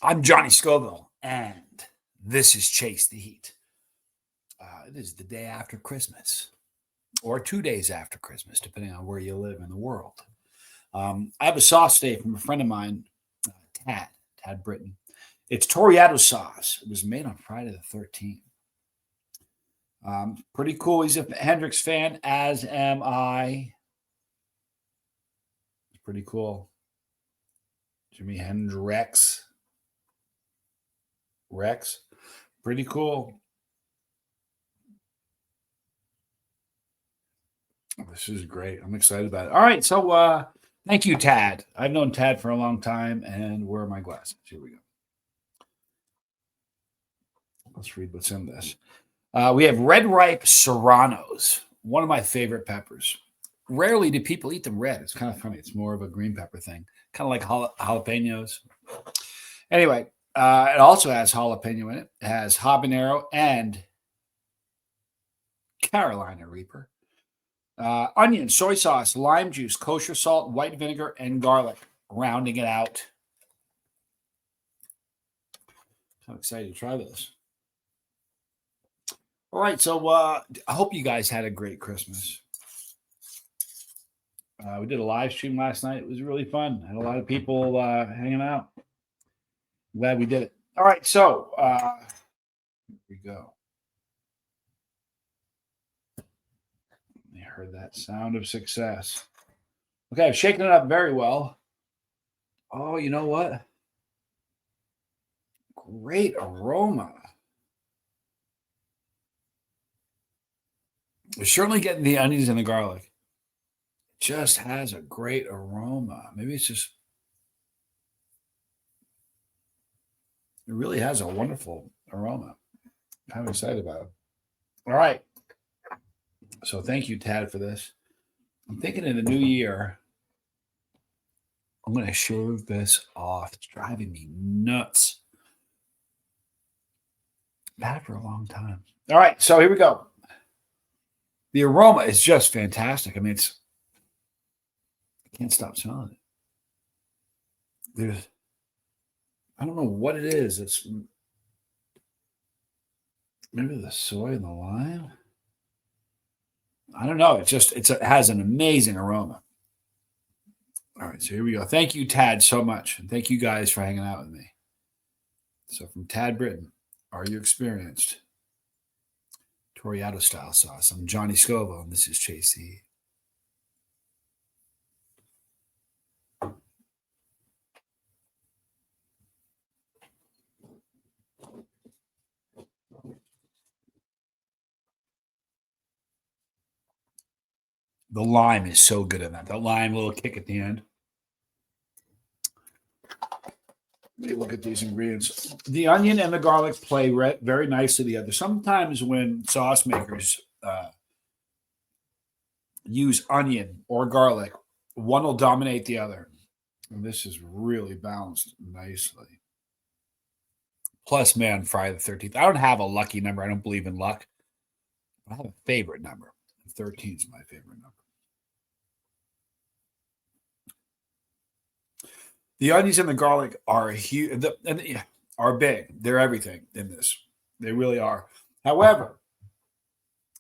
I'm Johnny Scoville, and this is Chase the Heat. It is the day after Christmas, or 2 days after Christmas, depending on where you live in the world. I have a sauce today from a friend of mine, Tad Britton. It's Toreado sauce. It was made on Friday the 13th. Pretty cool. He's a Hendrix fan, as am I. It's pretty cool. Jimi Hendrix. Rex. Pretty cool. This is great. I'm excited about it. All right. So thank you, Tad. I've known Tad for a long time. And where are my glasses? Here we go. Let's read what's in this. We have red ripe serranos, one of my favorite peppers. Rarely do people eat them red. It's kind of funny. It's more of a green pepper thing, kind of like jalapenos. Anyway, it also has jalapeno in it. It has habanero and Carolina Reaper. Onion, soy sauce, lime juice, kosher salt, white vinegar, and garlic, rounding it out. I'm excited to try this. All right, so I hope you guys had a great Christmas. We did a live stream last night. It was really fun. Had a lot of people hanging out. Glad we did it. All right, so here we go. I heard that sound of success. Okay, I've shaken it up very well. Oh, you know what? Great aroma. We're certainly getting the onions and the garlic. It just has a great aroma. Maybe it's just, it really has a wonderful aroma. I'm excited about it. All right. So thank you, Tad, for this. I'm thinking in the new year, I'm going to shave this off. It's driving me nuts. I've had it for a long time. All right, so here we go. The aroma is just fantastic. I mean, I can't stop smelling it. I don't know what it is. It's maybe the soy and the lime. I don't know. It has an amazing aroma. All right, so here we go. Thank you, Tad, so much. And thank you guys for hanging out with me. So from Tad Britton, are you experienced? Toreado style sauce. I'm Johnny Scoville, and this is Chase the Heat. The lime is so good in that. The lime little kick at the end. Let me look at these ingredients. The onion and the garlic play very nicely together. Sometimes when sauce makers use onion or garlic, one will dominate the other. And this is really balanced nicely. Plus, man, Friday the 13th. I don't have a lucky number. I don't believe in luck. I have a favorite number. 13 is my favorite number. The onions and the garlic are huge, are big. They're everything in this. They really are. However,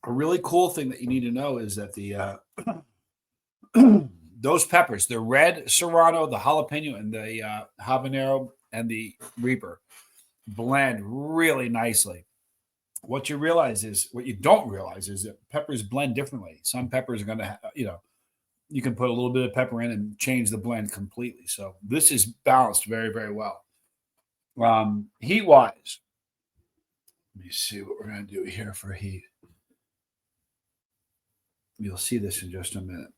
a really cool thing that you need to know is that the those peppers, the red serrano, the jalapeno, and the habanero and the Reaper, blend really nicely. What you don't realize is that peppers blend differently. Some peppers are going to, you can put a little bit of pepper in and change the blend completely. So this is balanced very, very well. Heat-wise, let me see what we're going to do here for heat. You'll see this in just a minute.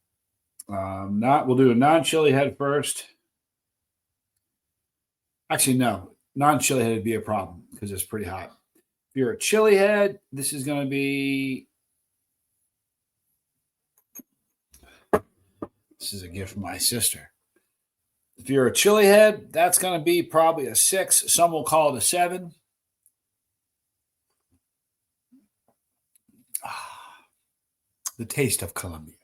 We'll do a non-chili head first. Actually, no. Non-chili head would be a problem because it's pretty hot. If you're a chili head, this is going to be... This is a gift from my sister. If you're a chili head, that's going to be probably a 6. Some will call it a 7. The taste of Colombia.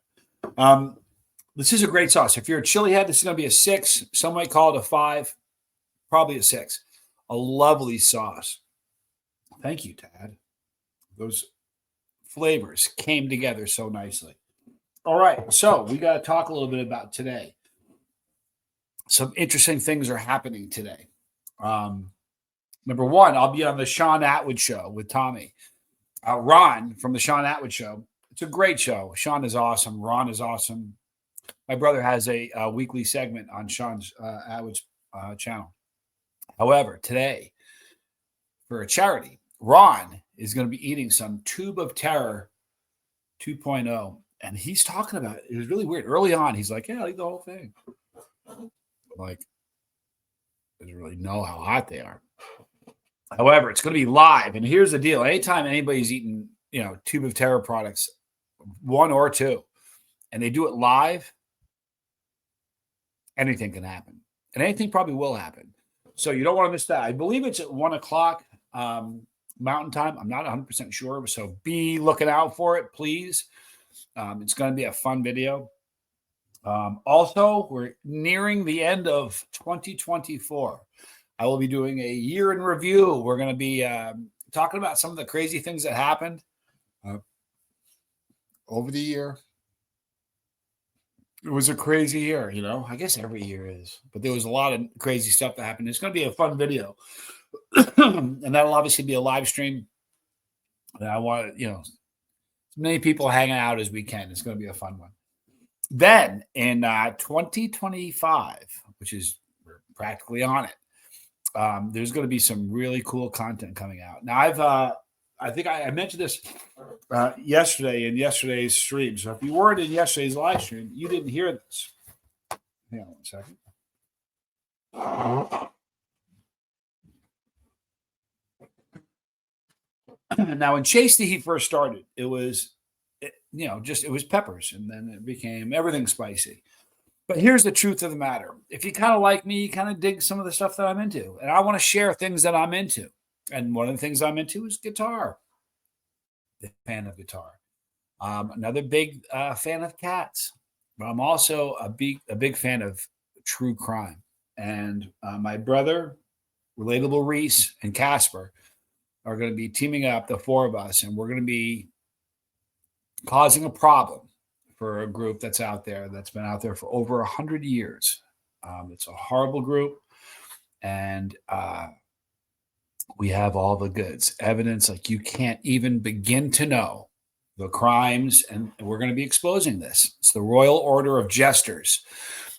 This is a great sauce. If you're a chili head, this is going to be a 6. Some might call it a 5. Probably a 6. a lovely sauce. Thank you, Tad. Those flavors came together so nicely. All right, so we got to talk a little bit about today. Some interesting things are happening today. Number one, I'll be on the Sean Atwood show with Tommy. Ron from the Sean Atwood show. It's a great show. Sean is awesome. Ron is awesome. My brother has a weekly segment on Sean's Atwood's channel. However, today, for a charity, Ron is going to be eating some Tube of Terror 2.0. And he's talking about it. It was really weird. Early on, he's like, yeah, I'll eat the whole thing. Like, doesn't really know how hot they are. However, it's going to be live. And here's the deal. Anytime anybody's eating, Tube of Terror products, one or two, and they do it live, anything can happen. And anything probably will happen. So you don't want to miss that. I believe it's at 1 o'clock Mountain Time. I'm not 100% sure. So be looking out for it, please. It's going to be a fun video. Also, we're nearing the end of 2024. I will be doing a year in review. We're going to be talking about some of the crazy things that happened over the year. It was a crazy year, I guess every year is, but there was a lot of crazy stuff that happened. It's going to be a fun video. And that'll obviously be a live stream. And I want, as many people hanging out as we can. It's going to be a fun one. Then in 2025, which is we're practically on it, there's going to be some really cool content coming out. Now, I think I mentioned this yesterday in yesterday's stream. So if you weren't in yesterday's live stream, you didn't hear this. Hang on 1 second. Now, when Chase the Heat first started, it was, it was peppers, and then it became everything spicy. But here's the truth of the matter. If you kind of like me, you kind of dig some of the stuff that I'm into. And I want to share things that I'm into. And one of the things I'm into is guitar. The fan of guitar. Another big fan of cats. But I'm also a big fan of true crime. And my brother, Relatable Reese, and Casper are going to be teaming up, the four of us, and we're going to be causing a problem for a group that's been out there for over 100 years. It's a horrible group, and we have all the goods, evidence like you can't even begin to know the crimes, and we're going to be exposing this. It's the Royal Order of Jesters.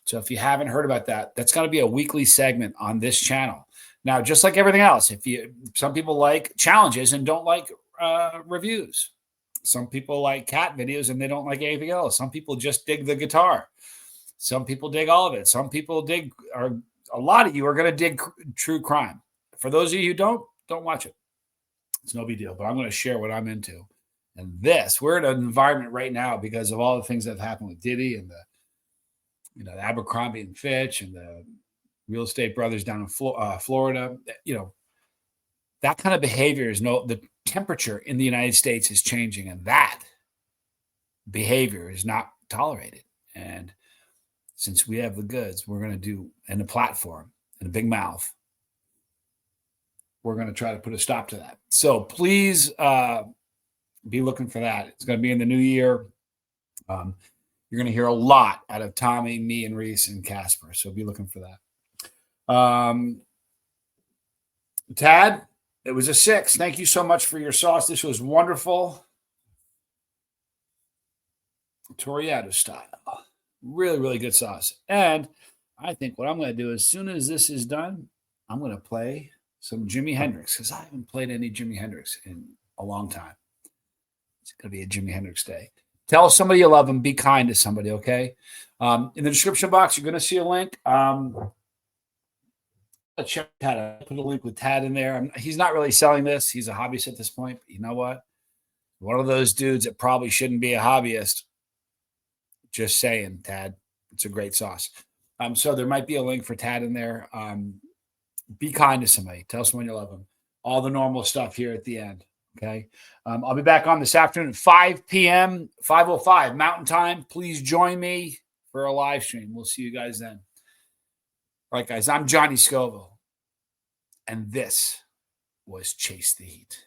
So if you haven't heard about that, that's going to be a weekly segment on this channel. Now, just like everything else, some people like challenges and don't like reviews. Some people like cat videos and they don't like anything else. Some people just dig the guitar. Some people dig all of it. Some people a lot of you are going to dig true crime. For those of you who don't watch it. It's no big deal, but I'm going to share what I'm into. And we're in an environment right now because of all the things that have happened with Diddy and the Abercrombie and Fitch and the real estate brothers down in Florida. That kind of behavior the temperature in the United States is changing, and that behavior is not tolerated. And since we have the goods, we're going to do, and a platform and a big mouth, we're going to try to put a stop to that. So please be looking for that. It's going to be in the new year. You're going to hear a lot out of Tommy, me, and Reese and Casper. So be looking for that. Tad, it was a 6. Thank you so much for your sauce. This was wonderful. Toreado style. Really, really good sauce. And I think what I'm going to do as soon as this is done, I'm going to play some Jimi Hendrix because I haven't played any Jimi Hendrix in a long time. It's going to be a Jimi Hendrix day. Tell somebody you love them. Be kind to somebody, okay? In the description box, you're going to see a link. Check Tad. I put a link with Tad in there. He's not really selling this. He's a hobbyist at this point. But you know what? One of those dudes that probably shouldn't be a hobbyist. Just saying, Tad. It's a great sauce. So there might be a link for Tad in there. Be kind to somebody. Tell someone you love them. All the normal stuff here at the end. Okay. I'll be back on this afternoon at 5 p.m., 5:05 Mountain Time. Please join me for a live stream. We'll see you guys then. All right, guys. I'm Johnny Scoville. And this was Chase the Heat.